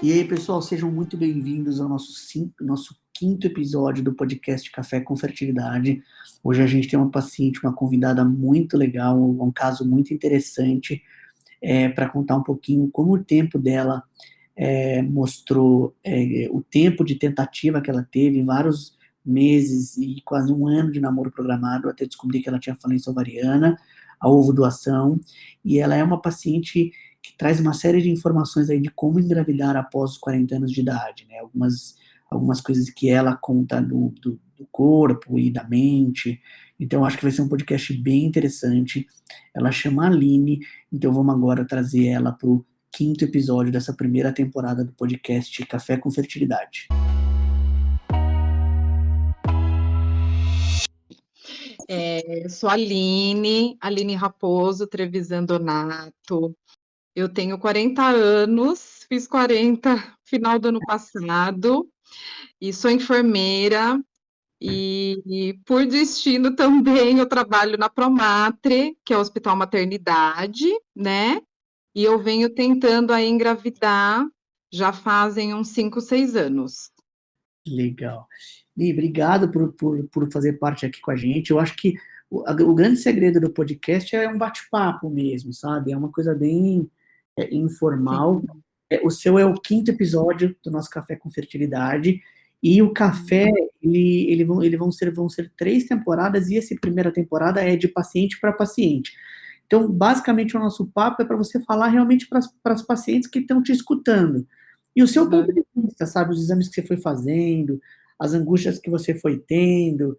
E aí, pessoal, sejam muito bem-vindos ao nosso quinto episódio do podcast Café com Fertilidade. Hoje a gente tem uma paciente, uma convidada muito legal, um caso muito interessante, para contar um pouquinho como o tempo dela mostrou o tempo de tentativa que ela teve, vários meses e quase um ano de namoro programado, até descobrir que ela tinha falência ovariana, a ovodoação, e ela é uma paciente que traz uma série de informações aí de como engravidar após os 40 anos de idade, né? Algumas coisas que ela conta do corpo e da mente. Então, acho que vai ser um podcast bem interessante. Ela chama Aline, então vamos agora trazer ela para o quinto episódio dessa primeira temporada do podcast Café com Fertilidade. Eu sou a Aline Raposo Trevisan Donato. Eu tenho 40 anos, fiz 40 final do ano passado, e sou enfermeira, e por destino também eu trabalho na Promatre, que é o Hospital Maternidade, né? E eu venho tentando aí engravidar, já fazem uns 5, 6 anos. Legal. Li, obrigado por fazer parte aqui com a gente. Eu acho que o grande segredo do podcast é um bate-papo mesmo, sabe? É uma coisa bem informal. O seu é o quinto episódio do nosso Café com Fertilidade. E o café, vão ser 3 temporadas, e essa primeira temporada é de paciente para paciente. Então, basicamente, o nosso papo é para você falar realmente para as pacientes que estão te escutando. E o seu ponto de vista, sabe? Os exames que você foi fazendo, as angústias que você foi tendo,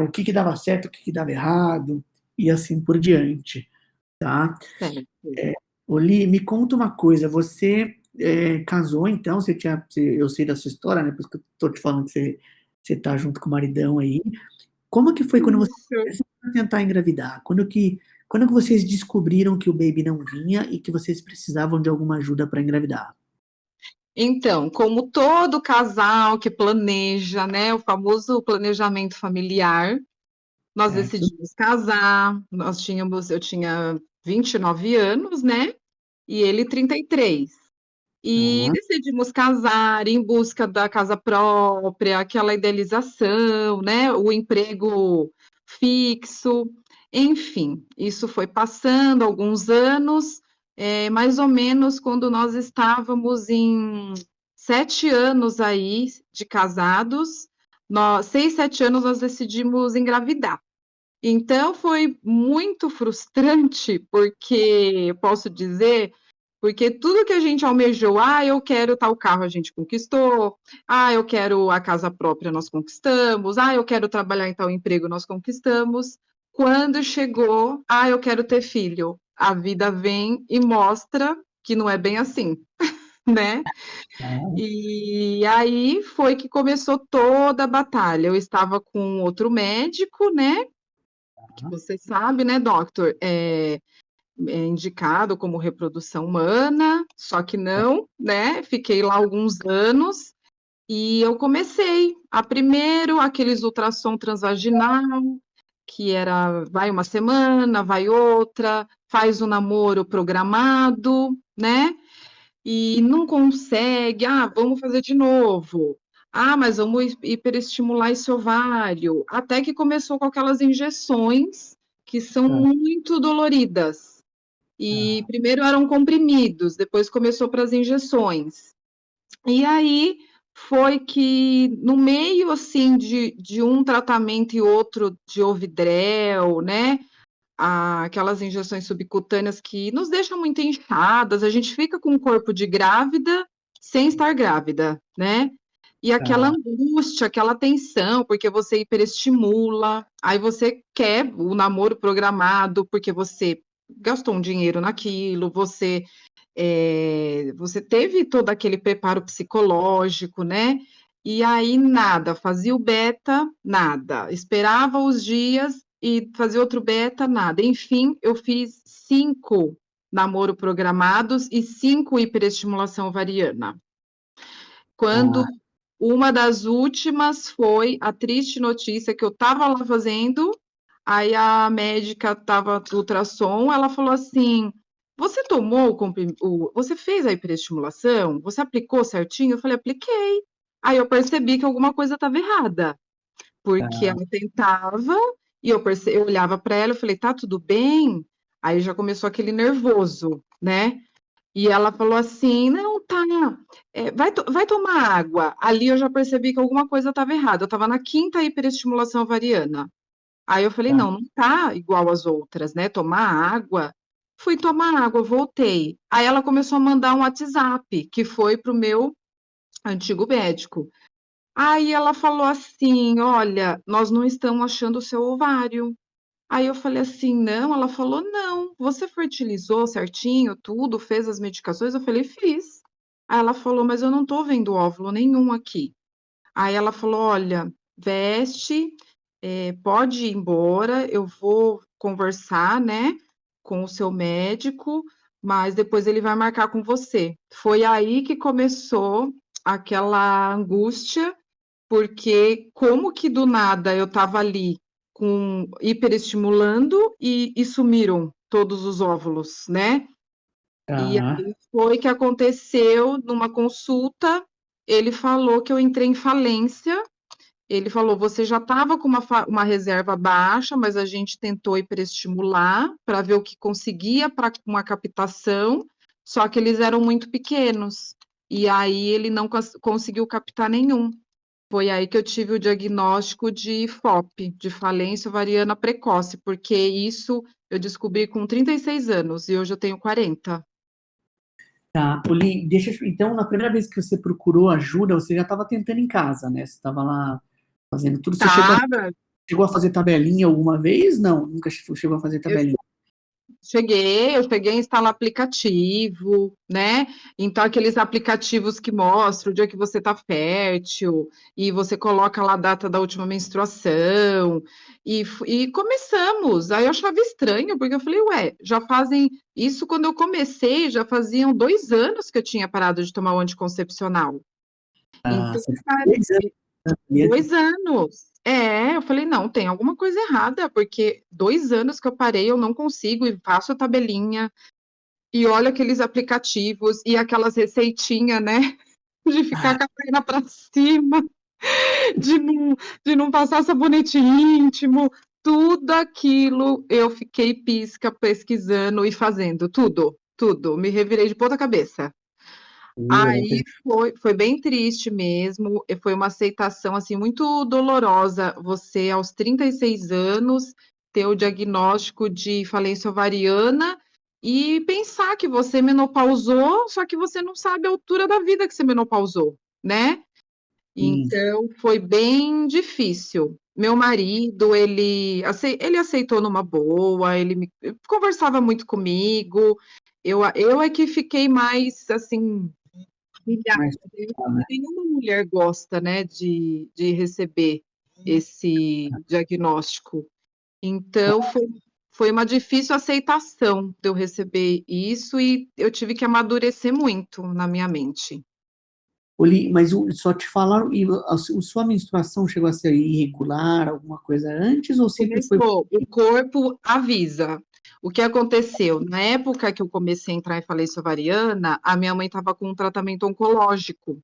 o que dava certo, o que dava errado, e assim por diante, tá? Oli, me conta uma coisa, você casou, então, eu sei da sua história, né? Por isso que eu tô te falando que você tá junto com o maridão aí. Como que foi quando você começou a tentar engravidar? Quando que vocês descobriram que o baby não vinha e que vocês precisavam de alguma ajuda para engravidar? Então, como todo casal que planeja, né, o famoso planejamento familiar, nós Certo? decidimos casar, eu tinha 29 anos, né, e ele 33. E Ah, decidimos casar em busca da casa própria, aquela idealização, né, o emprego fixo, enfim, isso foi passando alguns anos, mais ou menos quando nós estávamos em 7 anos aí de casados, 6, 7 anos nós decidimos engravidar. Então foi muito frustrante, porque posso dizer, porque tudo que a gente almejou, eu quero tal carro, a gente conquistou, eu quero a casa própria, nós conquistamos, eu quero trabalhar em tal emprego, nós conquistamos. Quando chegou, eu quero ter filho, a vida vem e mostra que não é bem assim, né? E aí foi que começou toda a batalha. Eu estava com outro médico, né? Que você sabe, né, doctor? É indicado como reprodução humana, só que não, né? Fiquei lá alguns anos e eu comecei a primeiro aqueles ultrassom transvaginal, que era vai uma semana, vai outra, faz o namoro programado, né? E não consegue, vamos fazer de novo. Mas vamos hiperestimular esse ovário. Até que começou com aquelas injeções que são muito doloridas. E primeiro eram comprimidos, depois começou para as injeções. E aí foi que, no meio, assim, de um tratamento e outro de Ovidrel, né? Aquelas injeções subcutâneas que nos deixam muito inchadas, a gente fica com o corpo de grávida sem estar grávida, né? E aquela angústia, aquela tensão, porque você hiperestimula, aí você quer o namoro programado, porque você gastou um dinheiro naquilo, você teve todo aquele preparo psicológico, né? E aí nada, fazia o beta, nada, esperava os dias e fazia outro beta, nada. Enfim, eu fiz 5 namoro programados e 5 hiperestimulação ovariana. Quando uma das últimas foi a triste notícia que eu estava lá fazendo, aí a médica estava do ultrassom, ela falou assim, você tomou você fez a hiperestimulação? Você aplicou certinho? Eu falei, apliquei. Aí eu percebi que alguma coisa estava errada, porque Tá, ela tentava e eu olhava para ela, eu falei, tá tudo bem? Aí já começou aquele nervoso, né? E ela falou assim, não, tá, vai tomar água. Ali eu já percebi que alguma coisa estava errada. Eu estava na 5ª hiperestimulação ovariana. Aí eu falei, tá. não, não tá igual às outras, né? Tomar água. Fui tomar água, voltei. Aí ela começou a mandar um WhatsApp, que foi pro meu antigo médico. Aí ela falou assim: olha, nós não estamos achando o seu ovário. Aí eu falei assim: não. Ela falou: não, você fertilizou certinho, tudo, fez as medicações? Eu falei: fiz. Aí ela falou: mas eu não tô vendo óvulo nenhum aqui. Aí ela falou: olha, veste, pode ir embora, eu vou conversar, né, com o seu médico, mas depois ele vai marcar com você. Foi aí que começou aquela angústia, porque como que do nada eu estava ali com hiperestimulando e sumiram todos os óvulos, né? E Tá. aí foi que aconteceu numa consulta, ele falou que eu entrei em falência. Ele falou: você já estava com uma reserva baixa, mas a gente tentou hiperestimular para ver o que conseguia para uma captação, só que eles eram muito pequenos. E aí ele não conseguiu captar nenhum. Foi aí que eu tive o diagnóstico de FOP, de falência ovariana precoce, porque isso eu descobri com 36 anos e hoje eu tenho 40. Tá, Oli, então, na primeira vez que você procurou ajuda, você já estava tentando em casa, né? Você estava lá fazendo tudo. Você Tava. chegou a fazer tabelinha alguma vez? Não, nunca chegou a fazer Eu tabelinha. eu cheguei a instalar aplicativo, né? Então, aqueles aplicativos que mostram o dia que você está fértil, e você coloca lá a data da última menstruação, e começamos. Aí eu achava estranho, porque eu falei, ué, já fazem. Isso quando eu comecei, já faziam 2 anos que eu tinha parado de tomar o anticoncepcional. Ah, Então, você ficou cara, 2 anos mesmo. 2 anos. Eu falei, não, tem alguma coisa errada, porque 2 anos que eu parei, eu não consigo, e faço a tabelinha, e olha aqueles aplicativos, e aquelas receitinhas, né, de ficar Ah, com a perna para cima, de não, de não passar sabonete íntimo, tudo aquilo eu fiquei pisca pesquisando e fazendo, tudo, tudo, me revirei de ponta cabeça. você Aí foi bem triste mesmo, e foi uma aceitação, assim, muito dolorosa, você aos 36 anos ter o diagnóstico de falência ovariana e pensar que você menopausou, só que você não sabe a altura da vida que você menopausou, né. sim. Então foi bem difícil. Meu marido, ele aceitou numa boa, ele conversava muito comigo, eu é que fiquei mais, assim, milhares, Mas, nenhuma mulher gosta, né, de receber esse diagnóstico. Então foi uma difícil aceitação de eu receber isso e eu tive que amadurecer muito na minha mente. Oli, mas só te falaram, e sua menstruação chegou a ser irregular, alguma coisa antes, ou sempre foi. Começou, o corpo avisa. O que aconteceu? Na época que eu comecei a entrar em falência ovariana, a minha mãe estava com um tratamento oncológico.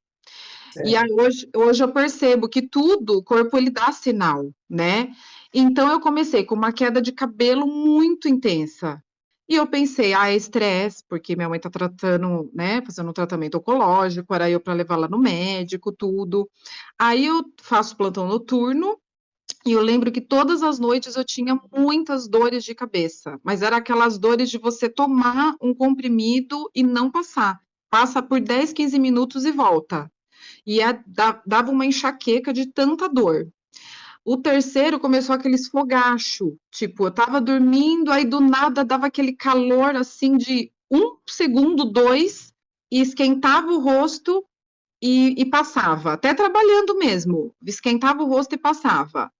E aí hoje eu percebo que tudo, o corpo ele dá sinal, né? Então eu comecei com uma queda de cabelo muito intensa. E eu pensei, é estresse, porque minha mãe tá tratando, né, fazendo um tratamento oncológico, era eu para levar lá no médico, tudo. Aí eu faço plantão noturno e eu lembro que todas as noites eu tinha muitas dores de cabeça, mas era aquelas dores de você tomar um comprimido e não passar. Passa por 10, 15 minutos e volta. E dava uma enxaqueca de tanta dor. O terceiro começou aqueles fogacho, tipo, eu tava dormindo, aí do nada dava aquele calor assim de 1 segundo, 2, e esquentava o rosto e passava, até trabalhando mesmo, esquentava o rosto e passava.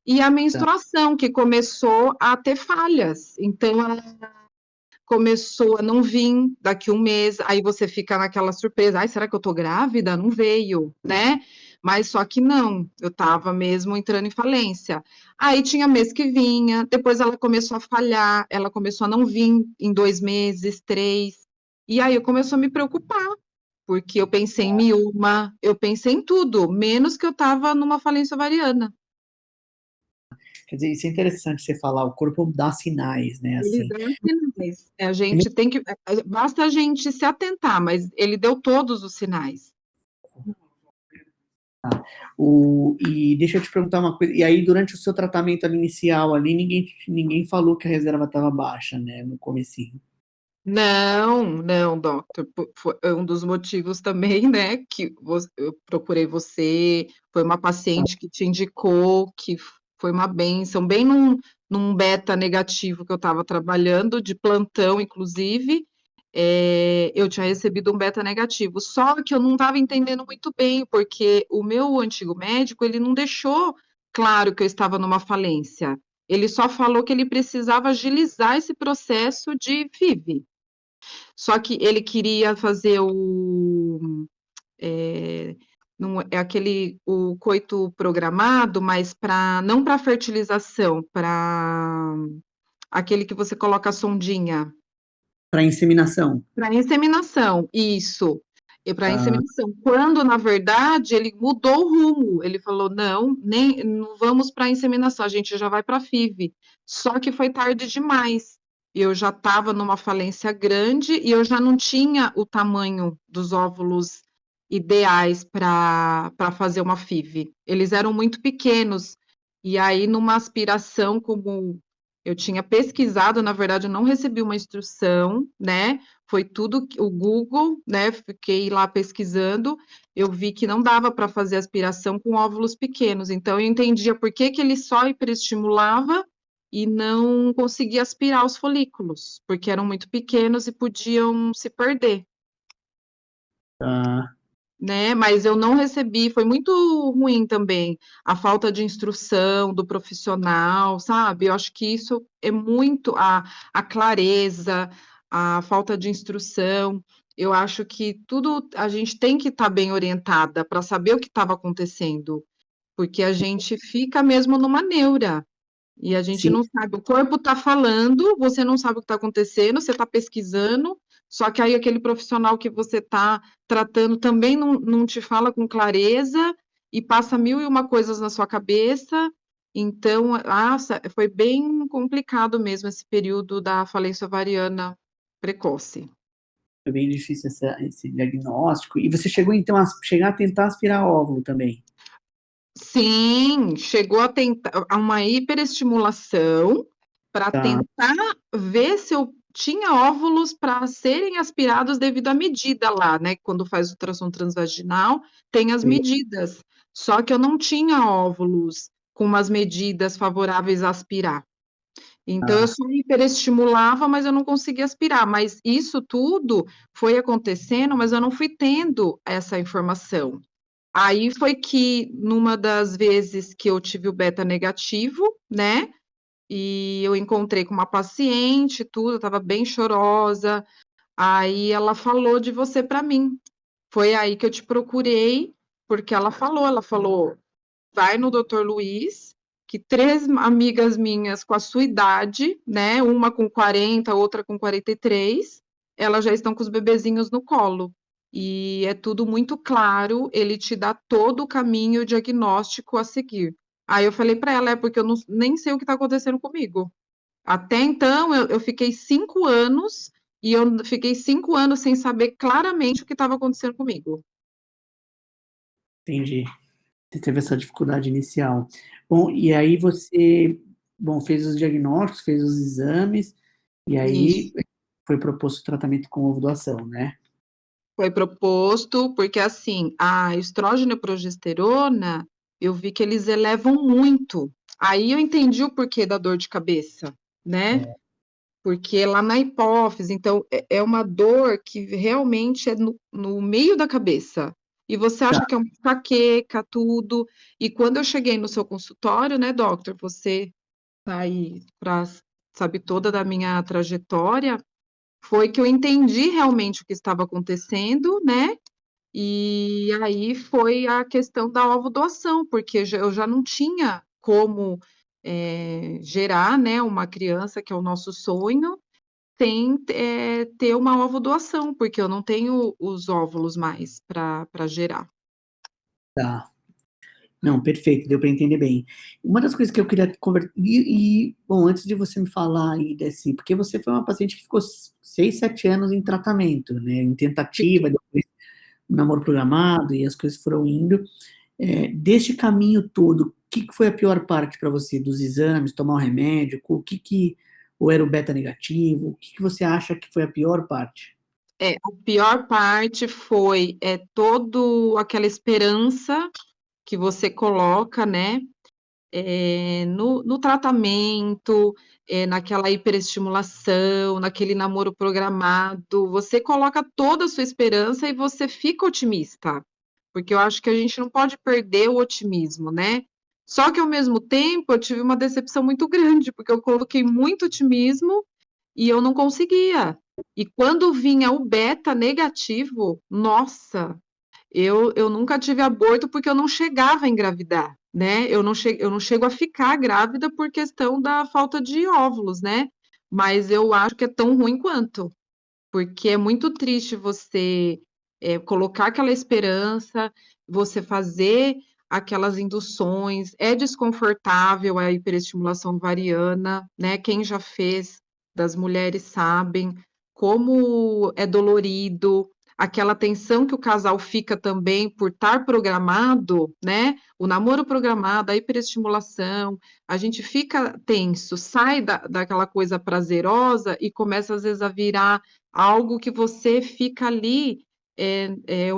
E a Tá. menstruação, que começou a ter falhas, então ela começou a não vir daqui um mês, aí você fica naquela surpresa, ai, será que eu tô grávida? Não veio, né? Mas só que não, eu estava mesmo entrando em falência. Aí tinha mês que vinha, depois ela começou a falhar, ela começou a não vir em 2 meses, 3, e aí eu começou a me preocupar, porque eu pensei em mioma, eu pensei em tudo, menos que eu estava numa falência ovariana. Quer dizer, isso é interessante você falar, o corpo dá sinais, né, Ele assim. dá sinais. A gente tem que. Basta a gente se atentar, mas ele deu todos os sinais. E deixa eu te perguntar uma coisa, e aí durante o seu tratamento ali inicial ali, ninguém falou que a reserva estava baixa, né, no comecinho. Não, não, doctor. Foi um dos motivos também, né, que eu procurei você. Foi uma paciente que te indicou, que foi uma bênção, bem num beta negativo que eu estava trabalhando, de plantão, inclusive. Eu tinha recebido um beta negativo, só que eu não estava entendendo muito bem, porque o meu antigo médico, ele não deixou claro que eu estava numa falência. Ele só falou que ele precisava agilizar esse processo de FIV. Só que ele queria fazer não é aquele o coito programado, mas para não para fertilização, para aquele que você coloca a sondinha. Para inseminação. Para inseminação, isso. E para Tá. inseminação. Quando, na verdade, ele mudou o rumo. Ele falou: não, nem não vamos para inseminação, a gente já vai para FIV. Só que foi tarde demais. Eu já estava numa falência grande e eu já não tinha o tamanho dos óvulos ideais para fazer uma FIV. Eles eram muito pequenos. E aí, numa aspiração, como eu tinha pesquisado, na verdade, eu não recebi uma instrução, né? Foi tudo o Google, né? Fiquei lá pesquisando, eu vi que não dava para fazer aspiração com óvulos pequenos, então eu entendia por que que ele só hiperestimulava e não conseguia aspirar os folículos, porque eram muito pequenos e podiam se perder, Tá. né? Mas eu não recebi, foi muito ruim também, a falta de instrução do profissional, sabe? Eu acho que isso é muito a clareza, a falta de instrução. Eu acho que tudo a gente tem que estar bem orientada para saber o que estava acontecendo, porque a gente fica mesmo numa neura. E a gente Sim, não sabe, o corpo está falando, você não sabe o que está acontecendo, você está pesquisando, só que aí aquele profissional que você está tratando também não te fala com clareza e passa mil e uma coisas na sua cabeça. Então, nossa, foi bem complicado mesmo esse período da falência ovariana precoce. foi bem difícil esse diagnóstico. E você chegou então a chegar a tentar aspirar óvulo também. Sim, chegou a tentar a uma hiperestimulação para Tá. tentar ver se eu tinha óvulos para serem aspirados devido à medida lá, né, quando faz ultrassom transvaginal, tem as medidas, só que eu não tinha óvulos com umas medidas favoráveis a aspirar. Então eu Tá. só hiperestimulava, mas eu não conseguia aspirar, mas isso tudo foi acontecendo, mas eu não fui tendo essa informação. Aí foi que, numa das vezes que eu tive o beta negativo, né, e eu encontrei com uma paciente, tudo, eu estava bem chorosa, aí ela falou de você para mim. Foi aí que eu te procurei, porque ela falou: "Vai no doutor Luiz, que 3 amigas minhas com a sua idade, né, uma com 40, outra com 43, elas já estão com os bebezinhos no colo. E é tudo muito claro, ele te dá todo o caminho diagnóstico a seguir". Aí eu falei para ela: "É porque eu não nem sei o que está acontecendo comigo". Até então eu fiquei 5 anos, e eu fiquei 5 anos sem saber claramente o que estava acontecendo comigo. Entendi. Você teve essa dificuldade inicial. Bom, e aí você, bom, fez os diagnósticos, fez os exames, e aí Isso. foi proposto o tratamento com ovo doação, né? Foi proposto, porque assim, a estrógeno e a progesterona, eu vi que eles elevam muito. Aí eu entendi o porquê da dor de cabeça, né? É, Porque é lá na hipófise, então é uma dor que realmente é no meio da cabeça. E você tá. acha que é uma enxaqueca, tudo. E quando eu cheguei no seu consultório, né, doctor, você tá aí para sabe toda da minha trajetória, foi que eu entendi realmente o que estava acontecendo, né? E aí foi a questão da ovodoação, porque eu já não tinha como gerar, né, uma criança, que é o nosso sonho, sem ter uma ovodoação, porque eu não tenho os óvulos mais para gerar. Tá. Não, perfeito, deu para entender bem. Uma das coisas que eu queria conversar. Bom, antes de você me falar aí desse. Porque você foi uma paciente que ficou 6, 7 anos em tratamento, né? Em tentativa, depois namoro programado e as coisas foram indo. Deste caminho todo, o que foi a pior parte para você? Dos exames, tomar o remédio? Ou era o beta negativo? O que você acha que foi a pior parte? A pior parte foi toda aquela esperança que você coloca, né, no tratamento, naquela hiperestimulação, naquele namoro programado. Você coloca toda a sua esperança e você fica otimista, porque eu acho que a gente não pode perder o otimismo, né? Só que, ao mesmo tempo, eu tive uma decepção muito grande, porque eu coloquei muito otimismo e eu não conseguia. E quando vinha o beta negativo, nossa, eu nunca tive aborto porque eu não chegava a engravidar, né? Eu não chego a ficar grávida por questão da falta de óvulos, né? Mas eu acho que é tão ruim quanto, porque é muito triste você colocar aquela esperança, você fazer aquelas induções, é desconfortável a hiperestimulação ovariana, né? Quem já fez das mulheres sabem como é dolorido, aquela tensão que o casal fica também por estar programado, né? O namoro programado, a hiperestimulação, a gente fica tenso, sai daquela coisa prazerosa e começa às vezes a virar algo que você fica ali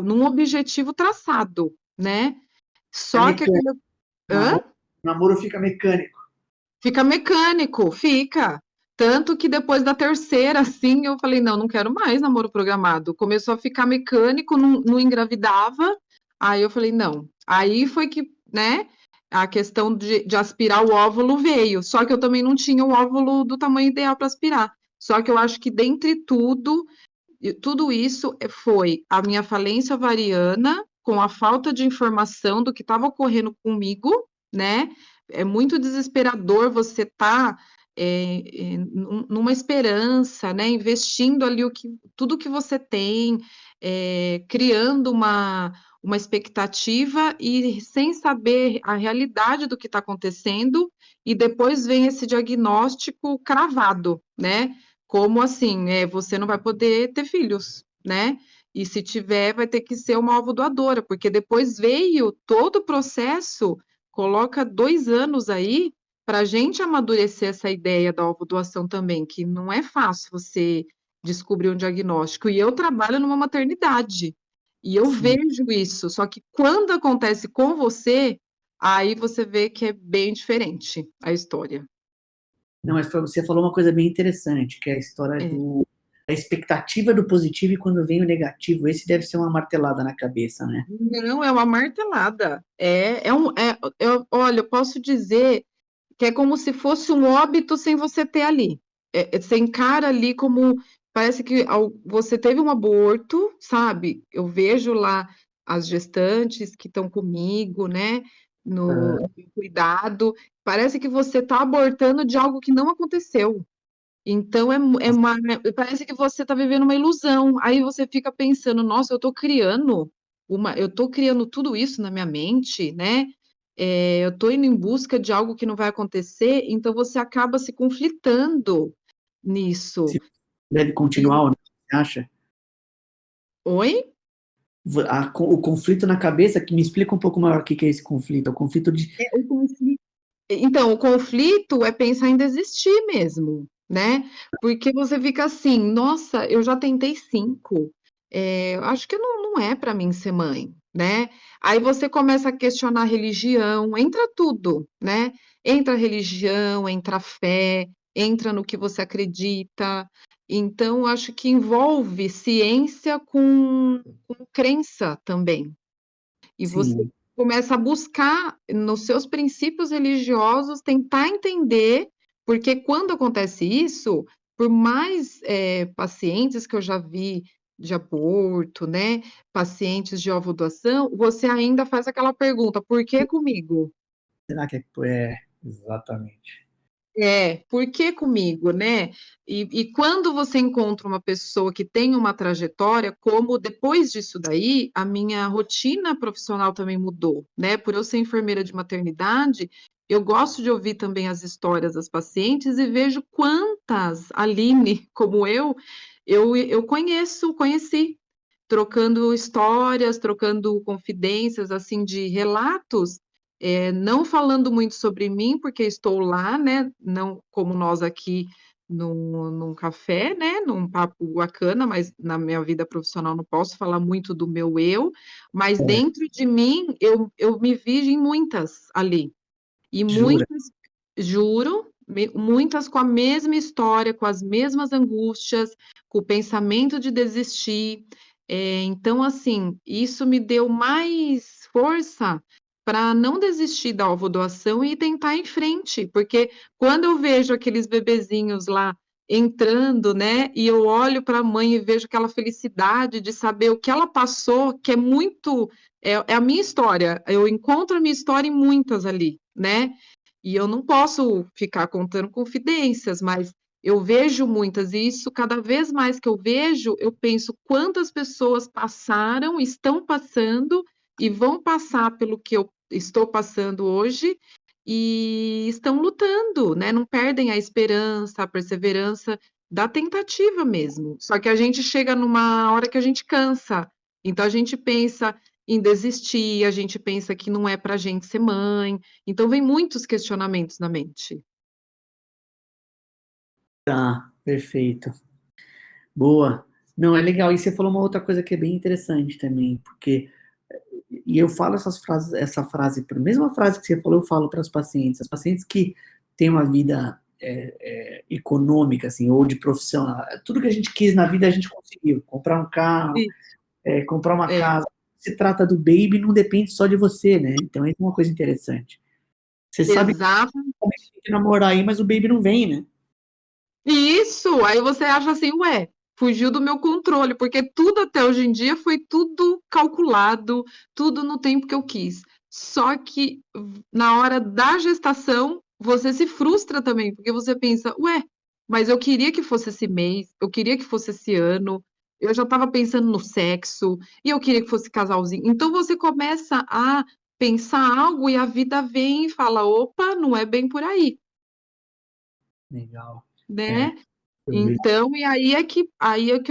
num objetivo traçado, né? É Só que mecânico. aquele. Hã? O namoro fica mecânico. Fica mecânico, fica. Tanto que depois da terceira, assim, eu falei, não, não quero mais namoro programado. Começou a ficar mecânico, não engravidava. Aí eu falei, não. Aí foi que, né, a questão de aspirar o óvulo veio. Só que eu também não tinha o óvulo do tamanho ideal para aspirar. Só que eu acho que dentre tudo isso foi a minha falência ovariana, com a falta de informação do que estava ocorrendo comigo, né? É muito desesperador você estar numa esperança, né? Investindo ali tudo que você tem, criando uma expectativa e sem saber a realidade do que está acontecendo, e depois vem esse diagnóstico cravado, né? Como assim? Você não vai poder ter filhos, né? E se tiver, vai ter que ser uma ovodoadora, porque depois veio todo o processo, coloca 2 anos aí para a gente amadurecer essa ideia da ovodoação também, que não é fácil você descobrir um diagnóstico. E eu trabalho numa maternidade, e eu Sim. vejo isso, só que quando acontece com você, aí você vê que é bem diferente a história. Não, mas você falou uma coisa bem interessante, que é a história É. a expectativa do positivo e quando vem o negativo. Esse deve ser uma martelada na cabeça, né? Não, é uma martelada. Olha, eu posso dizer que é como se fosse um óbito sem você ter ali. Você encara ali como parece que você teve um aborto, sabe? Eu vejo lá as gestantes que estão comigo, né? Ah, No cuidado. Parece que você está abortando de algo que não aconteceu. Então parece que você está vivendo uma ilusão. Aí você fica pensando, nossa, eu estou criando tudo isso na minha mente, né? Eu estou indo em busca de algo que não vai acontecer, então você acaba se conflitando nisso. se deve continuar ou não, você acha? Oi? O conflito na cabeça, que me explica um pouco maior o que é esse conflito. É o conflito de. O conflito. Então, o conflito é pensar em desistir mesmo, né? Porque você fica assim, nossa, eu já tentei 5, acho que não é para mim ser mãe, né? Aí você começa a questionar a religião, entra tudo, né? Entra a religião, entra a fé, entra no que você acredita. Então, acho que envolve ciência com crença também. E você Sim, começa a buscar nos seus princípios religiosos, tentar entender, porque quando acontece isso, por mais pacientes que eu já vi de aborto, né, pacientes de ovo-doação, você ainda faz aquela pergunta: "Por que comigo?". Será que exatamente. Por que comigo, né? E quando você encontra uma pessoa que tem uma trajetória, como depois disso daí, a minha rotina profissional também mudou, né? Por eu ser enfermeira de maternidade, eu gosto de ouvir também as histórias das pacientes e vejo quantas, Aline, como eu conheci, trocando histórias, trocando confidências, assim, de relatos, não falando muito sobre mim, porque estou lá, né, não como nós aqui num café, né, num papo bacana, mas na minha vida profissional não posso falar muito do meu eu, mas É, dentro de mim eu me vi em muitas ali, e jura? muitas, juro, muitas com a mesma história, com as mesmas angústias, com o pensamento de desistir. Então, assim, isso me deu mais força para não desistir da alvodoação e tentar ir em frente, porque quando eu vejo aqueles bebezinhos lá entrando, né, e eu olho para a mãe e vejo aquela felicidade de saber o que ela passou, que é muito, é a minha história, eu encontro a minha história em muitas ali, né, e eu não posso ficar contando confidências, mas eu vejo muitas, e isso cada vez mais que eu vejo, eu penso quantas pessoas passaram, estão passando e vão passar pelo que eu estou passando hoje e estão lutando, né? Não perdem a esperança, a perseverança da tentativa mesmo. Só que a gente chega numa hora que a gente cansa. Então a gente pensa em desistir, a gente pensa que não é para a gente ser mãe. Então vem muitos questionamentos na mente. Tá, perfeito. Boa. Não, é legal. E você falou uma outra coisa que é bem interessante também, porque e eu falo essa frase, a mesma frase que você falou, eu falo para as pacientes que têm uma vida econômica, assim, ou de profissão, tudo que a gente quis na vida a gente conseguiu, comprar um carro, Isso. comprar uma É, casa. Se trata do baby, não depende só de você, né? Então, isso é uma coisa interessante. Você sabe que exato. tem que namorar aí, mas o baby não vem, né? Isso, aí você acha assim, ué, fugiu do meu controle, porque tudo até hoje em dia foi tudo calculado, tudo no tempo que eu quis. Só que na hora da gestação, você se frustra também, porque você pensa, ué, mas eu queria que fosse esse mês, eu queria que fosse esse ano, eu já estava pensando no sexo, e eu queria que fosse casalzinho. Então você começa a pensar algo e a vida vem e fala, opa, não é bem por aí, Legal. É, né? eu vejo. Então, e aí é que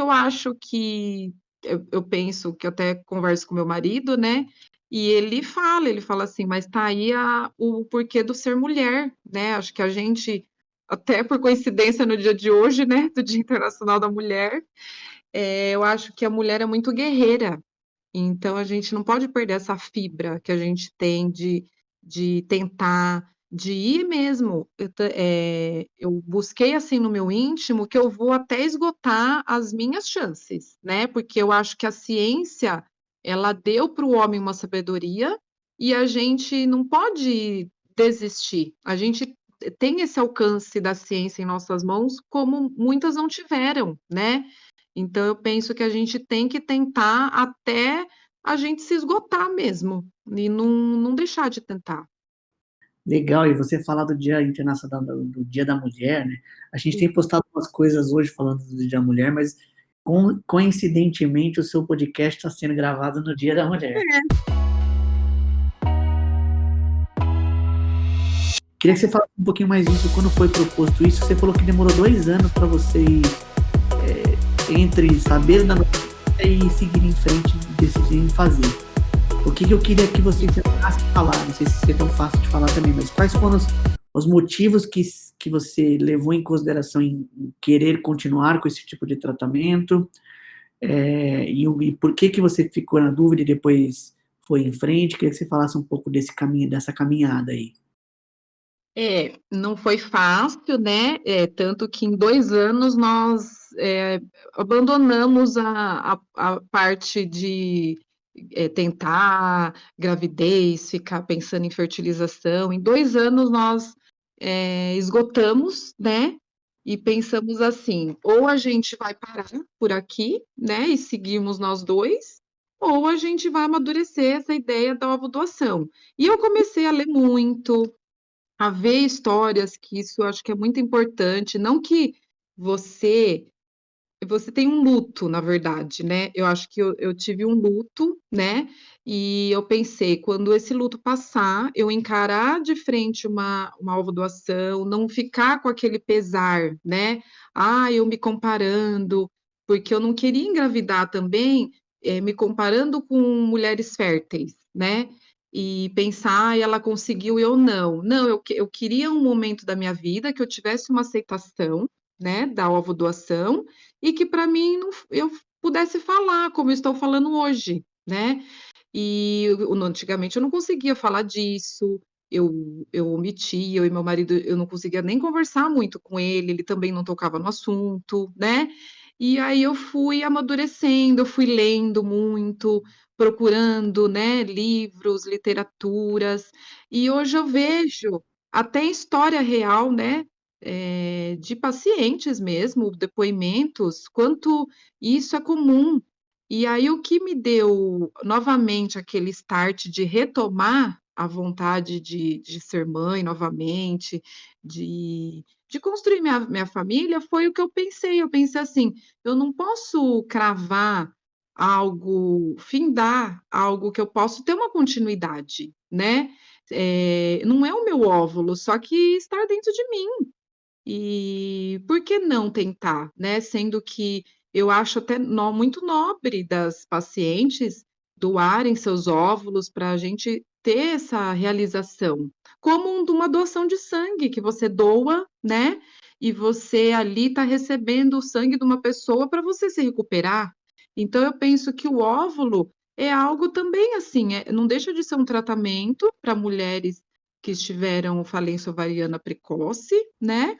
eu acho que eu penso que eu até converso com meu marido, né? E ele fala assim, mas tá aí o porquê do ser mulher, né? Acho que a gente, até por coincidência no dia de hoje, né? Do Dia Internacional da Mulher, eu acho que a mulher é muito guerreira. Então a gente não pode perder essa fibra que a gente tem de tentar, de ir mesmo. Eu busquei, assim, no meu íntimo que eu vou até esgotar as minhas chances, né, porque eu acho que a ciência, ela deu para o homem uma sabedoria e a gente não pode desistir. A gente tem esse alcance da ciência em nossas mãos, como muitas não tiveram, né. Então eu penso que a gente tem que tentar até a gente se esgotar mesmo, e não deixar de tentar. Legal, e você falar do Dia Internacional do Dia da Mulher, né? A gente tem postado umas coisas hoje falando do Dia da Mulher, mas coincidentemente o seu podcast está sendo gravado no Dia da Mulher. Queria que você falasse um pouquinho mais disso, quando foi proposto isso. Você falou que demorou 2 anos para vocês, entre saber da notícia e seguir em frente e decidirem fazer. O que eu queria que você tentasse falar, não sei se é tão fácil de falar também, mas quais foram os motivos que você levou em consideração em querer continuar com esse tipo de tratamento, e por que você ficou na dúvida e depois foi em frente? Queria que você falasse um pouco desse caminho, dessa caminhada aí. Não foi fácil, né, tanto que em 2 anos nós, abandonamos a parte de, tentar gravidez, ficar pensando em fertilização. Em 2 anos nós, esgotamos, né, e pensamos assim: ou a gente vai parar por aqui, né, e seguimos nós dois, ou a gente vai amadurecer essa ideia da ovodoação. E eu comecei a ler muito, a ver histórias, que isso eu acho que é muito importante, não que você você tem um luto, na verdade, né? Eu acho que eu tive um luto, né? E eu pensei, quando esse luto passar, eu encarar de frente uma ovodoação, não ficar com aquele pesar, né? Ah, eu me comparando, porque eu não queria engravidar também, me comparando com mulheres férteis, né? E pensar, ela conseguiu e eu não. Não, eu queria um momento da minha vida que eu tivesse uma aceitação, né, da ovodoação, e que para mim não, eu pudesse falar como eu estou falando hoje, né? E antigamente eu não conseguia falar disso, eu omitia, eu e meu marido, eu não conseguia nem conversar muito com ele também não tocava no assunto, né? E aí eu fui amadurecendo, eu fui lendo muito, procurando, né, livros, literaturas, e hoje eu vejo até história real, né, de pacientes mesmo, depoimentos, quanto isso é comum. E aí o que me deu novamente aquele start de retomar a vontade de ser mãe novamente, de construir minha família, foi o que eu pensei assim: "Eu não posso cravar algo, findar algo que eu posso ter uma continuidade, né, não é o meu óvulo, só que está dentro de mim". E por que não tentar, né? Sendo que eu acho até muito nobre das pacientes doarem seus óvulos para a gente ter essa realização, como de uma doação de sangue que você doa, né? E você ali está recebendo o sangue de uma pessoa para você se recuperar. Então eu penso que o óvulo é algo também assim, não deixa de ser um tratamento para mulheres que tiveram falência ovariana precoce, né?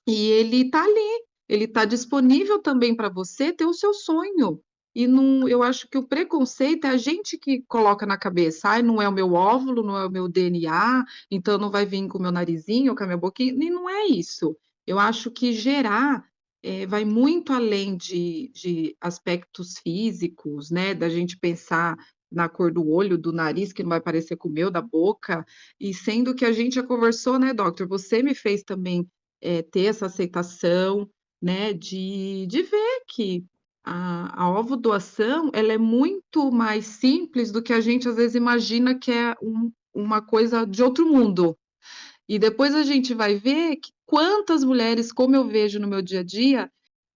E ele está ali, ele está disponível também para você ter o seu sonho. E não, eu acho que o preconceito é a gente que coloca na cabeça, ai, não é o meu óvulo, não é o meu DNA, então não vai vir com o meu narizinho ou com a minha boquinha, e não é isso. Eu acho que gerar vai muito além de aspectos físicos, né? Da gente pensar na cor do olho, do nariz, que não vai parecer com o meu, da boca, e sendo que a gente já conversou, né, doctor? Você me fez também ter essa aceitação, né, de ver que a ovodoação, ela é muito mais simples do que a gente às vezes imagina que é uma coisa de outro mundo. E depois a gente vai ver que quantas mulheres, como eu vejo no meu dia a dia,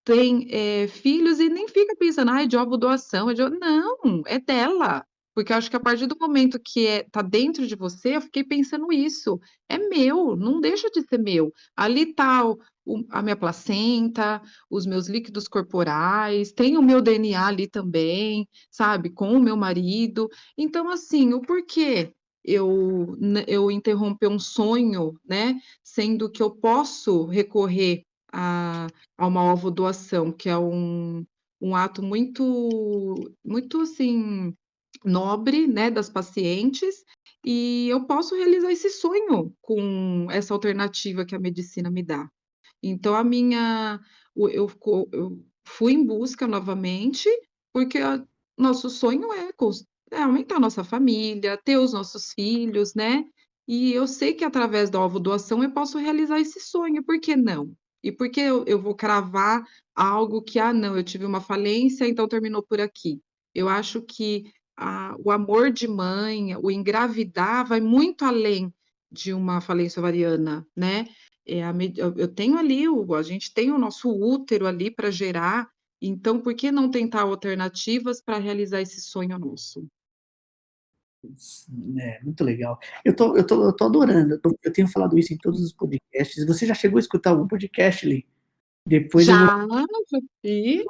tem, filhos e nem fica pensando: "Ai, de ovodoação, é de o", não, é dela. Porque eu acho que a partir do momento que tá dentro de você, eu fiquei pensando isso, é meu, não deixa de ser meu. Ali tá a minha placenta, os meus líquidos corporais, tem o meu DNA ali também, sabe, com o meu marido. Então, assim, o porquê eu interromper um sonho, né, sendo que eu posso recorrer a uma ovodoação, que é um ato muito, assim, nobre, né, das pacientes, e eu posso realizar esse sonho com essa alternativa que a medicina me dá. Então a minha eu fui em busca novamente, porque nosso sonho é aumentar a nossa família, ter os nossos filhos, né, e eu sei que através da ovodoação eu posso realizar esse sonho, por que não? E por que eu vou cravar algo que: "Ah, não, eu tive uma falência, então terminou por aqui". Eu acho que o amor de mãe, o engravidar vai muito além de uma falência ovariana, né. Eu tenho ali a gente tem o nosso útero ali para gerar, então por que não tentar alternativas para realizar esse sonho nosso? É, muito legal. Eu tô adorando, eu tenho falado isso em todos os podcasts. Você já chegou a escutar algum podcast, Li? Depois eu vou. Já vi.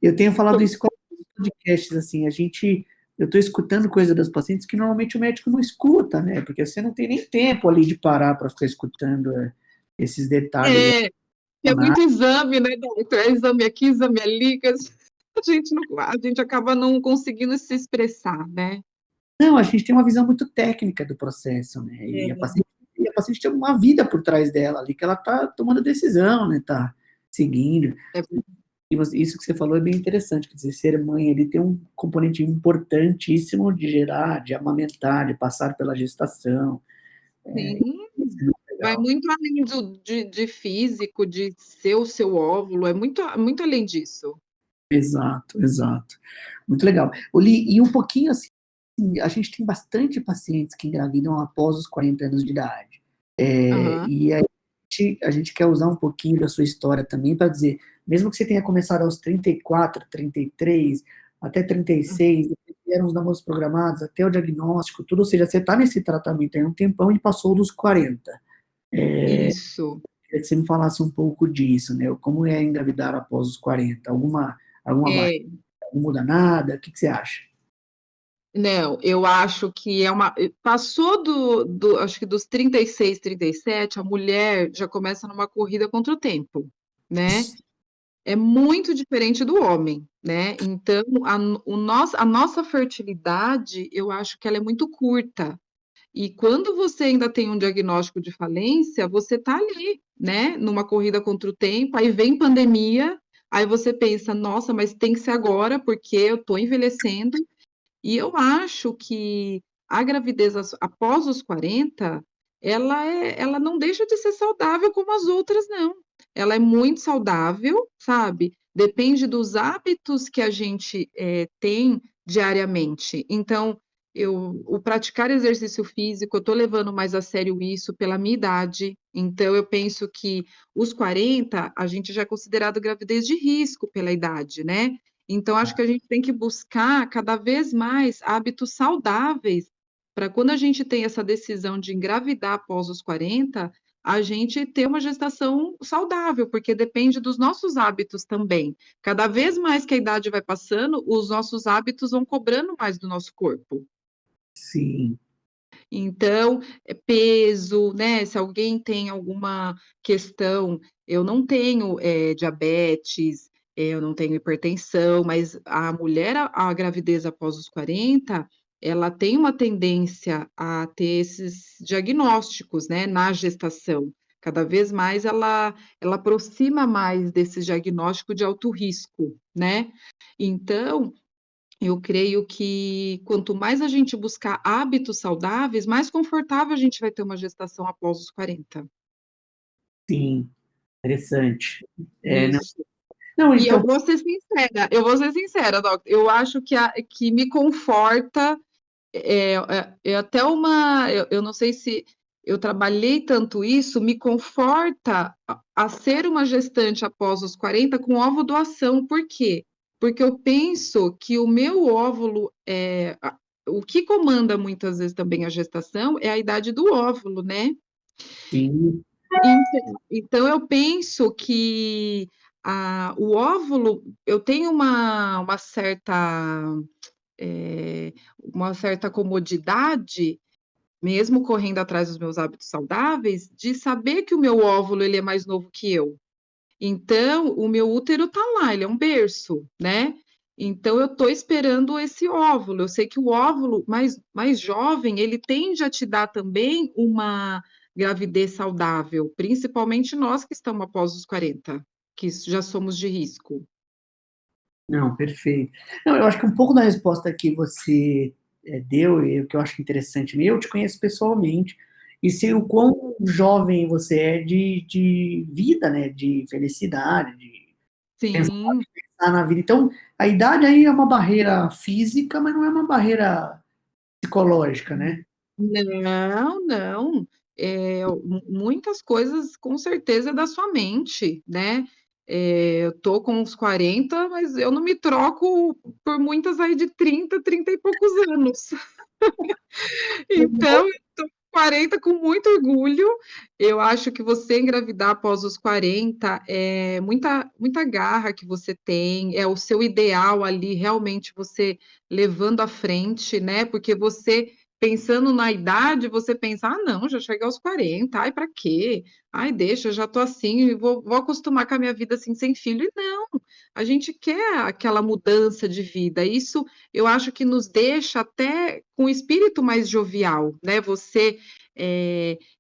Eu tenho falado isso com alguns podcasts, assim, eu tô escutando coisa das pacientes que normalmente o médico não escuta, né? Porque você não tem nem tempo ali de parar para ficar escutando esses detalhes É, é emocionais. muito exame, né, doutor? É exame aqui, exame ali, que a gente acaba não conseguindo se expressar, né. Não, a gente tem uma visão muito técnica do processo, né? E a É. paciente a paciente tem uma vida por trás dela ali, que ela tá tomando decisão, né, tá seguindo. É, E isso que você falou é bem interessante, quer dizer, ser mãe, ele tem um componente importantíssimo de gerar, de amamentar, de passar pela gestação. sim, Isso é muito vai legal. muito além de físico, de ser o seu óvulo, é muito além disso. Exato, exato. Muito legal. Oli, e um pouquinho assim, a gente tem bastante pacientes que engravidam após os 40 anos de idade. Aham, E a gente quer usar um pouquinho da sua história também para dizer, mesmo que você tenha começado aos 34, 33, até 36, eram os namoros programados, até o diagnóstico, tudo, ou seja, você está nesse tratamento aí há um tempão e passou dos 40. isso. Queria que você me falasse um pouco disso, né? Como é engravidar após os 40? Alguma barreira? É, Não muda nada? O que você acha? não, eu acho que passou acho que dos 36, 37, a mulher já começa numa corrida contra o tempo, né? É muito diferente do homem, né? Então, a nossa fertilidade, eu acho que ela é muito curta. E quando você ainda tem um diagnóstico de falência, você está ali, né? Numa corrida contra o tempo, aí vem pandemia, aí você pensa, nossa, mas tem que ser agora, porque eu estou envelhecendo. E eu acho que a gravidez após os 40, ela não deixa de ser saudável como as outras, não. Ela é muito saudável, sabe? Depende dos hábitos que a gente tem diariamente. Então, o praticar exercício físico, eu estou levando mais a sério isso pela minha idade. Então, eu penso que os 40, a gente já é considerado gravidez de risco pela idade, né? Então, acho que a gente tem que buscar cada vez mais hábitos saudáveis, para quando a gente tem essa decisão de engravidar após os 40, a gente ter uma gestação saudável, porque depende dos nossos hábitos também. Cada vez mais que a idade vai passando, os nossos hábitos vão cobrando mais do nosso corpo. Sim. Então, peso, né? Se alguém tem alguma questão, eu não tenho diabetes, eu não tenho hipertensão, mas a mulher, a gravidez após os 40, ela tem uma tendência a ter esses diagnósticos, né, na gestação. Cada vez mais ela aproxima mais desse diagnóstico de alto risco, né? Então, eu creio que quanto mais a gente buscar hábitos saudáveis, mais confortável a gente vai ter uma gestação após os 40. Sim, interessante. Não, Isso. não, E então, eu vou ser sincera, Doc, eu acho que me conforta, até eu não sei se eu trabalhei tanto isso, me conforta a ser uma gestante após os 40 com ovo-doação. Por quê? Porque eu penso que o meu óvulo, o que comanda muitas vezes também a gestação é a idade do óvulo, né? sim, Então eu penso que o óvulo, eu tenho uma certa comodidade, mesmo correndo atrás dos meus hábitos saudáveis, de saber que o meu óvulo ele é mais novo que eu. Então, o meu útero está lá, ele é um berço, né? Então, eu estou esperando esse óvulo. Eu sei que o óvulo mais jovem, ele tende a te dar também uma gravidez saudável, principalmente nós que estamos após os 40, que já somos de risco. não, perfeito. Não, eu acho que um pouco da resposta que você deu, e o que eu acho interessante, eu te conheço pessoalmente, e sei o quão jovem você é de vida, né, de felicidade, de Sim, pensar na vida. Então, a idade aí é uma barreira física, mas não é uma barreira psicológica, né? não, não. Muitas coisas com certeza é da sua mente, né? Eu tô com uns 40, mas eu não me troco por muitas aí de 30, 30 e poucos anos. Então, eu tô com 40 com muito orgulho. Eu acho que você engravidar após os 40 é muita garra que você tem, é o seu ideal ali, realmente você levando à frente, né? Porque você pensando na idade, você pensa, ah, não, já cheguei aos 40, ai, para quê? Ai, deixa, eu já tô assim, vou acostumar com a minha vida assim, sem filho. E não, a gente quer aquela mudança de vida. Isso eu acho que nos deixa até com o espírito mais jovial, né? Você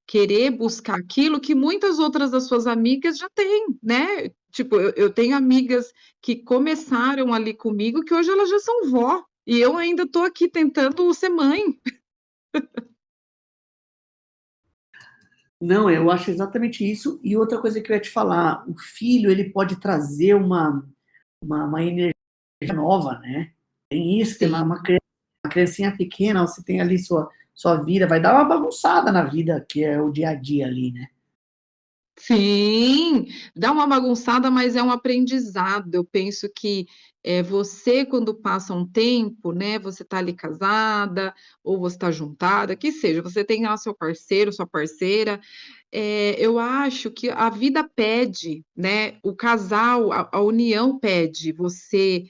querer buscar aquilo que muitas outras das suas amigas já têm, né? Tipo, eu tenho amigas que começaram ali comigo que hoje elas já são vó. E eu ainda estou aqui tentando ser mãe. Não, eu acho exatamente isso. E outra coisa que eu ia te falar, o filho, ele pode trazer uma energia nova, né? Tem isso, tem Sim. uma criancinha pequena, você tem ali sua vida, vai dar uma bagunçada na vida, que é o dia a dia ali, né? Sim, dá uma bagunçada, mas é um aprendizado. Eu penso que você, quando passa um tempo, né? Você está ali casada, ou você está juntada, que seja, você tem lá seu parceiro, sua parceira. Eu acho que a vida pede, né? O casal, a união pede. Você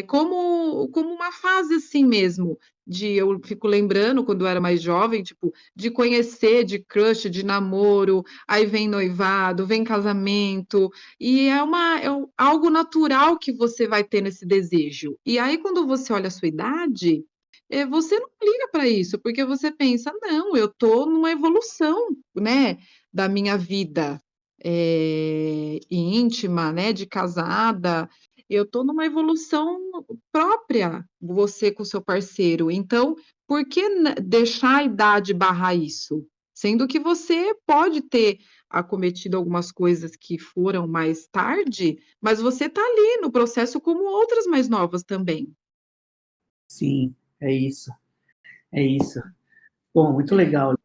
como uma fase assim mesmo. Eu fico lembrando quando eu era mais jovem, tipo, de conhecer, de crush, de namoro. Aí vem noivado, vem casamento, e algo natural que você vai ter nesse desejo. E aí, quando você olha a sua idade, você não liga para isso, porque você pensa, não, eu estou numa evolução, né, da minha vida íntima, né, de casada, eu estou numa evolução própria, você com o seu parceiro. Então, por que deixar a idade barrar isso? Sendo que você pode ter acometido algumas coisas que foram mais tarde, mas você está ali no processo como outras mais novas também. Sim, é isso. É isso. Bom, muito É. legal.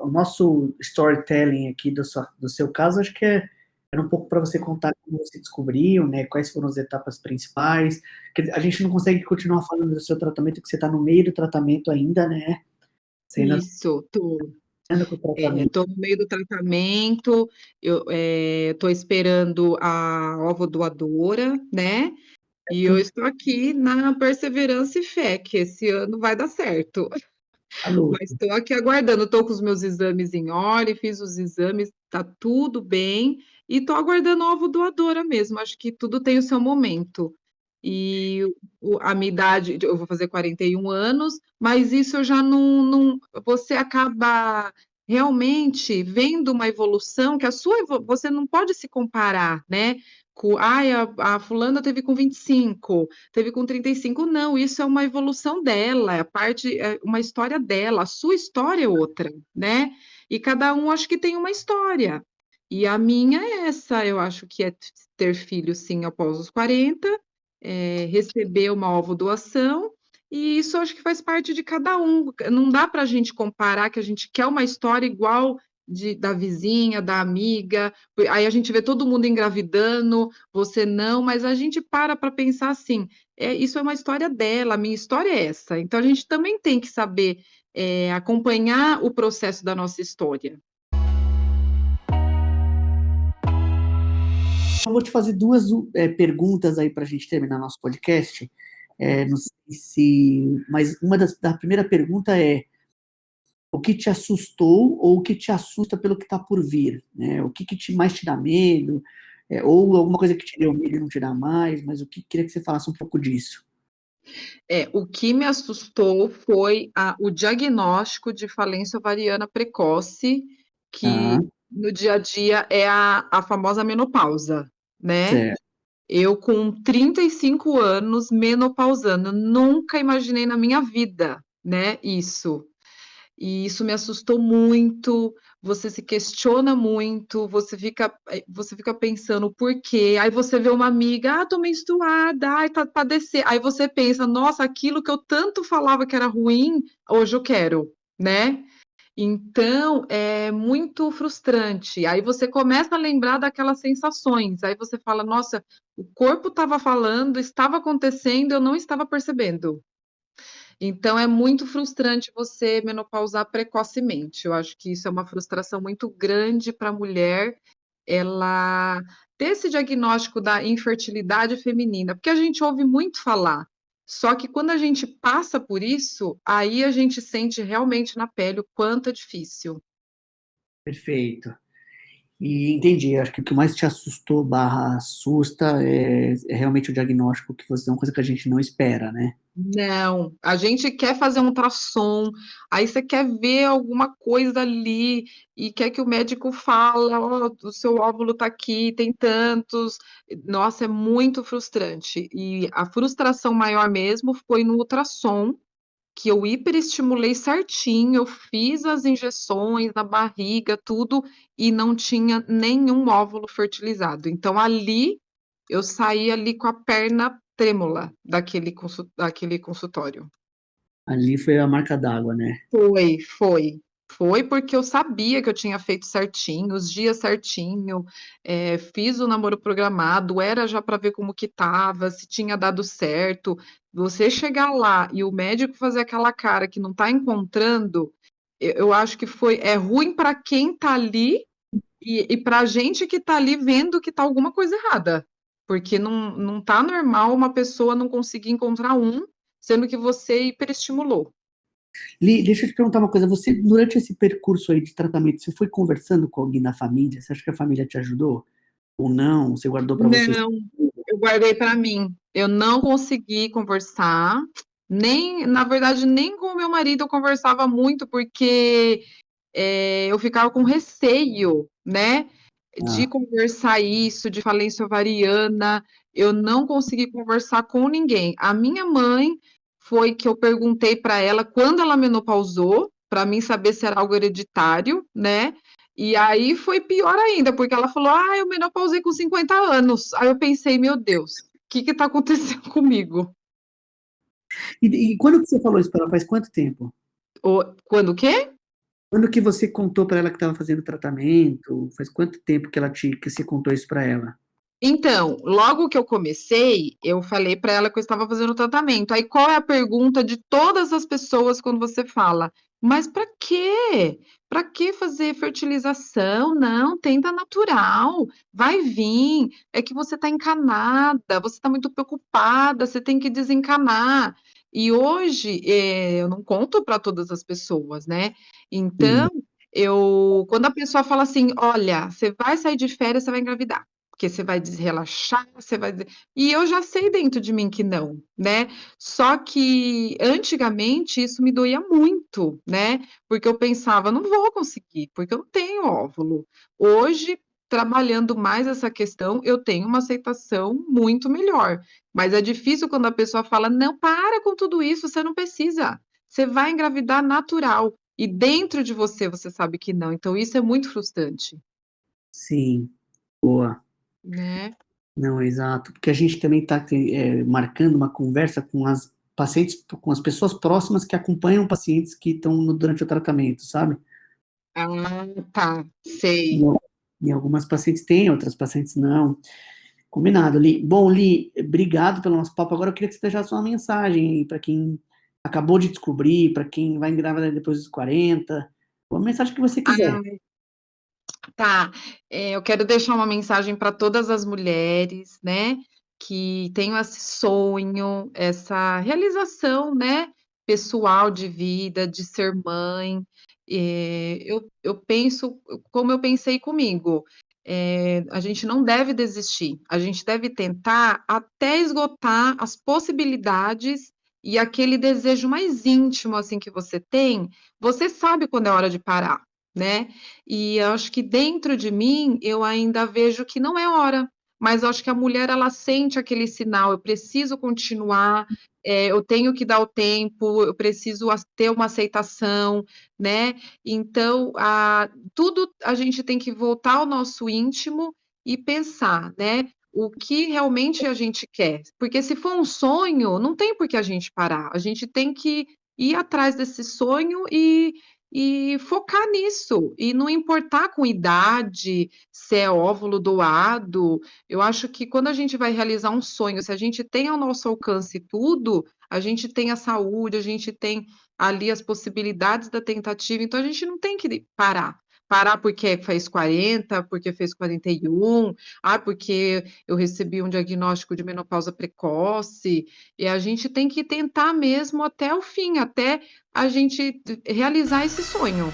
O nosso storytelling aqui do seu caso, acho que era um pouco para você contar como você descobriu, né? Quais foram as etapas principais. Quer dizer, a gente não consegue continuar falando do seu tratamento, que você está no meio do tratamento ainda, né? Você ainda Isso, tô. anda com o tratamento. Estou no meio do tratamento, eu estou esperando a ovodoadora, né? E eu estou aqui na perseverança e fé que esse ano vai dar certo. Alô. Mas estou aqui aguardando, estou com os meus exames em ordem, fiz os exames, está tudo bem, e estou aguardando a ovodoadora mesmo. Acho que tudo tem o seu momento. E a minha idade, eu vou fazer 41 anos, mas isso eu já não. Você acaba realmente vendo uma evolução que você não pode se comparar, né? Ai, a fulana teve com 25, teve com 35. Não, isso é uma evolução dela, é uma história dela, a sua história é outra, né? E cada um acho que tem uma história. E a minha é essa, eu acho que é ter filho, sim, após os 40, receber uma ovodoação, e isso acho que faz parte de cada um. Não dá para a gente comparar que a gente quer uma história igual da vizinha, da amiga, aí a gente vê todo mundo engravidando, você não, mas a gente para pensar assim, isso é uma história dela, a minha história é essa. Então a gente também tem que saber acompanhar o processo da nossa história. Eu vou te fazer duas perguntas aí para a gente terminar nosso podcast. Não sei se. Mas da primeira pergunta é: o que te assustou ou o que te assusta pelo que está por vir? Né? O que mais te dá medo? Ou alguma coisa que te deu medo e não te dá mais? Mas queria que você falasse um pouco disso. O que me assustou foi o diagnóstico de falência ovariana precoce, Ah, que no dia a dia é a famosa menopausa, né? certo. Eu, com 35 anos, menopausando, nunca imaginei na minha vida, né, isso. E isso me assustou muito, você se questiona muito, você fica pensando por quê? Aí você vê uma amiga, tô menstruada, ai, tá padecer. Aí você pensa, nossa, aquilo que eu tanto falava que era ruim, hoje eu quero, né? Então, é muito frustrante. Aí você começa a lembrar daquelas sensações. Aí você fala, nossa, o corpo estava falando, estava acontecendo, eu não estava percebendo. Então, é muito frustrante você menopausar precocemente. Eu acho que isso é uma frustração muito grande para a mulher, ela ter esse diagnóstico da infertilidade feminina, porque a gente ouve muito falar, Só que quando a gente passa por isso, aí a gente sente realmente na pele o quanto é difícil. Perfeito. E entendi, acho que o que mais te assustou, barra assusta, é realmente o diagnóstico que você é uma coisa que a gente não espera, né? Não, a gente quer fazer um ultrassom, aí você quer ver alguma coisa ali e quer que o médico fala, ó, o seu óvulo tá aqui, tem tantos. Nossa, é muito frustrante. E a frustração maior mesmo foi no ultrassom, que eu hiperestimulei certinho, eu fiz as injeções na barriga, tudo, e não tinha nenhum óvulo fertilizado. Então ali eu saí ali com a perna trêmula daquele consultório. Ali foi a marca d'água, né? Foi, foi. Foi porque eu sabia que eu tinha feito certinho, os dias certinho, fiz o namoro programado, era já para ver como que estava, se tinha dado certo. Você chegar lá e o médico fazer aquela cara que não está encontrando, eu acho que é ruim para quem está ali e para a gente que está ali vendo que está alguma coisa errada, porque não está normal uma pessoa não conseguir encontrar sendo que você hiperestimulou. Li, deixa eu te perguntar uma coisa. Você, durante esse percurso aí de tratamento, você foi conversando com alguém da família? Você acha que a família te ajudou? Ou não? Você guardou para você? Não, eu guardei para mim. Eu não consegui conversar, nem, na verdade, nem com o meu marido eu conversava muito, porque eu ficava com receio, né, de Ah, conversar isso, de falência ovariana. Eu não consegui conversar com ninguém. A minha mãe foi que eu perguntei para ela quando ela menopausou, para mim saber se era algo hereditário, né? E aí foi pior ainda, porque ela falou: "Ah, eu menopausei com 50 anos". Aí eu pensei: "Meu Deus, o que que tá acontecendo comigo?". e quando que você falou isso para ela? Faz quanto tempo? Quando o quê? Quando que você contou para ela que estava fazendo tratamento? Faz quanto tempo que você contou isso para ela? Então, logo que eu comecei, eu falei para ela que eu estava fazendo tratamento. Aí qual é a pergunta de todas as pessoas quando você fala: "Mas para quê? Para que fazer fertilização? Não, tenta natural, vai vir. É que você está encanada, você está muito preocupada, você tem que desencanar". E hoje, eu não conto para todas as pessoas, né. Sim, Então, quando a pessoa fala assim: "Olha, você vai sair de férias, você vai engravidar". Porque você vai relaxar, você vai dizer e eu já sei dentro de mim que não, né. Só que antigamente isso me doía muito, né, porque eu pensava: "Não vou conseguir, porque eu não tenho óvulo". Hoje, trabalhando mais essa questão, eu tenho uma aceitação muito melhor, mas é difícil quando a pessoa fala: "Não, para com tudo isso, você não precisa, você vai engravidar natural", e dentro de você, você sabe que não, então isso é muito frustrante, sim, boa. né. Não, exato, porque a gente também está marcando uma conversa com as pacientes, com as pessoas próximas que acompanham pacientes que estão durante o tratamento, sabe? Ah, tá, E, sei. e algumas pacientes têm, outras pacientes não. Combinado, Li. Bom, Li, obrigado pelo nosso papo. Agora eu queria que você deixasse uma mensagem para quem acabou de descobrir, para quem vai engravidar depois dos 40, uma mensagem que você quiser. Ah, tá. Eu quero deixar uma mensagem para todas as mulheres, né, que tenham esse sonho, essa realização, né, pessoal de vida, de ser mãe. Eu penso como eu pensei comigo, a gente não deve desistir, a gente deve tentar até esgotar as possibilidades e aquele desejo mais íntimo, assim, que você sabe quando é hora de parar, né. E eu acho que dentro de mim, eu ainda vejo que não é hora, mas eu acho que a mulher ela sente aquele sinal, eu preciso continuar, eu tenho que dar o tempo, eu preciso ter uma aceitação, né. Então, tudo a gente tem que voltar ao nosso íntimo e pensar, né, o que realmente a gente quer. Porque se for um sonho, não tem por que a gente parar, a gente tem que ir atrás desse sonho e focar nisso, e não importar com idade, se é óvulo doado. Eu acho que quando a gente vai realizar um sonho, se a gente tem ao nosso alcance tudo, a gente tem a saúde, a gente tem ali as possibilidades da tentativa, então a gente não tem que parar. parar porque fez 40, porque fez 41, porque eu recebi um diagnóstico de menopausa precoce, e a gente tem que tentar mesmo até o fim, até a gente realizar esse sonho.